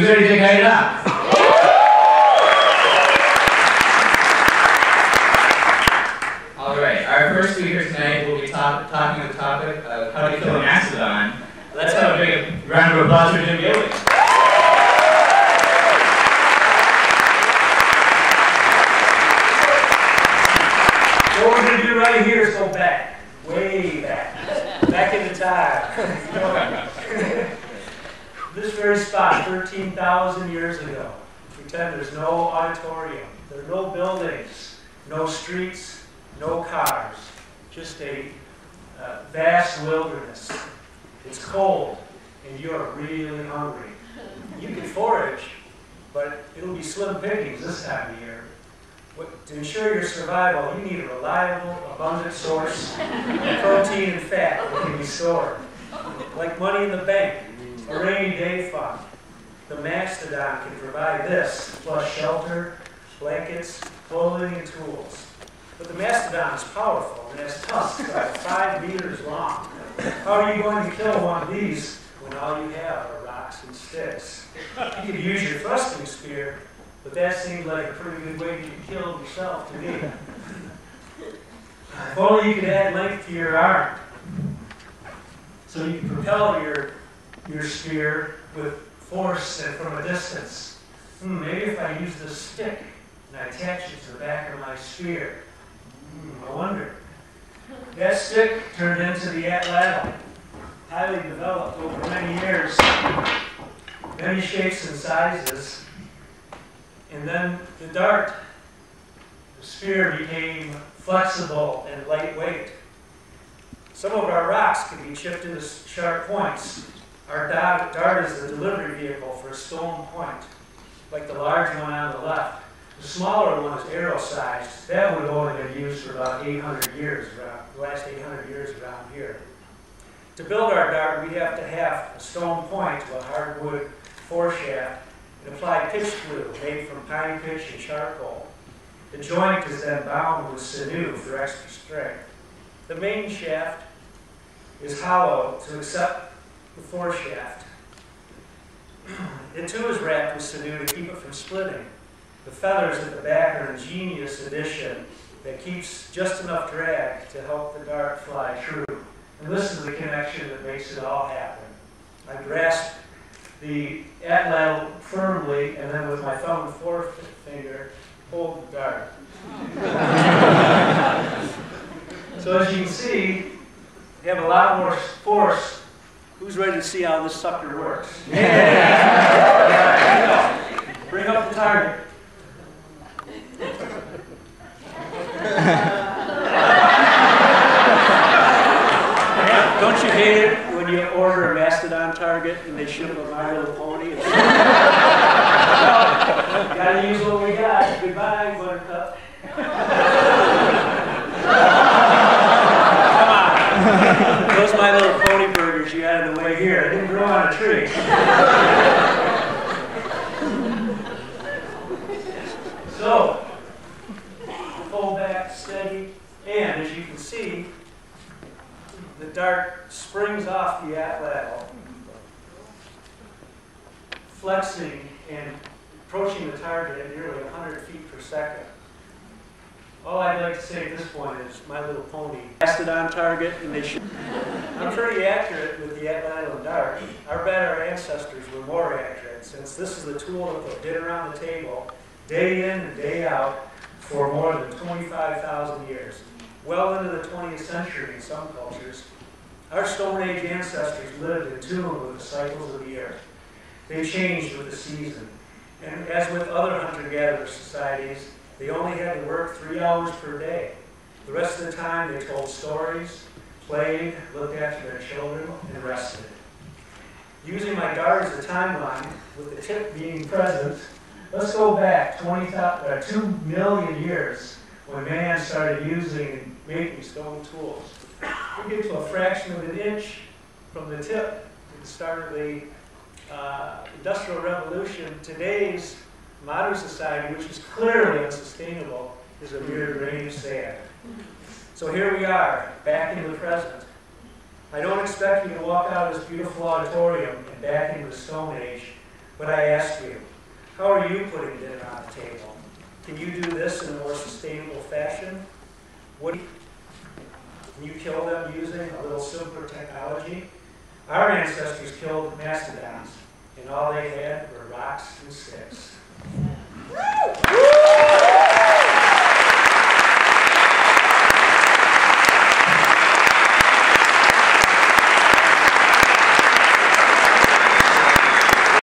Who's ready to take it up? All right, our first speaker tonight will be talking on the topic of how to kill a Mastodon. Let's have a big round of applause for Jim Gilligan. What we're going to do right here is go back, way back in the time. This very spot, 13,000 years ago. Pretend there's no auditorium, there are no buildings, no streets, no cars, just a vast wilderness. It's cold, and you're really hungry. You can forage, but it'll be slim pickings this time of year. To ensure your survival, you need a reliable, abundant source of protein and fat that can be stored. Like money in the bank, a rainy day fund. The Mastodon can provide this, plus shelter, blankets, clothing, and tools. But the Mastodon is powerful and has tusks about 5 meters long. How are you going to kill one of these when all you have are rocks and sticks? You could use your thrusting spear, but that seems like a pretty good way to kill yourself to me. If only you could add length to your arm, so you can propel your spear with force and from a distance. Maybe if I use this stick and I attach it to the back of my spear. I wonder. That stick turned into the atlatl, highly developed over many years, many shapes and sizes. And then the dart, the spear, became flexible and lightweight. Some of our rocks can be chipped into sharp points. Our dart is the delivery vehicle for a stone point, like the large one on the left. The smaller one is arrow-sized. That would have only been used for about 800 years, the last 800 years around here. To build our dart, we have to have a stone point to a hardwood foreshaft and apply pitch glue made from pine pitch and charcoal. The joint is then bound with sinew for extra strength. The main shaft is hollow to accept the foreshaft. It too is wrapped with sinew to keep it from splitting. The feathers at the back are an ingenious addition that keeps just enough drag to help the dart fly true. And this is the connection that makes it all happen. I grasp the atlatl firmly, and then with my thumb and forefinger, hold the dart. So as you can see, you have a lot more force. Who's ready to see how this sucker works? Yeah. Bring up the target. Don't you hate it when you order a Mastodon target and they ship a My Little Pony? Well, gotta use what we got. Goodbye, Buttercup. Come on. Those My Little Pony burgers you had on the way here, they didn't grow on a tree. So, pull back, steady, and as you can see, the dart springs off the atlatl, flexing and approaching the target at nearly 100 feet per second. All I'd like to say at this point is My Little Pony. Mastodon target, and they should. I'm pretty accurate with the atlatl and dart. I bet our ancestors were more accurate, since this is the tool that put dinner on the table, day in and day out, for more than 25,000 years. Well into the 20th century in some cultures, our Stone Age ancestors lived in tune with the cycles of the earth. They changed with the season. And as with other hunter-gatherer societies, they only had to work 3 hours per day. The rest of the time they told stories, played, looked after their children, and rested. Using my dart as a timeline, with the tip being present, let's go back 2 million years when man started using and making stone tools. We get to a fraction of an inch from the tip at the start of the Industrial Revolution. Today's modern society, which is clearly unsustainable, is a mere grain of sand. So here we are, back in the present. I don't expect you to walk out of this beautiful auditorium and back into the Stone Age, But I ask you, how are you putting dinner on the table? Can you do this in a more sustainable fashion? Can you kill them using a little simpler technology? Our ancestors killed mastodons, and all they had were rocks and sticks.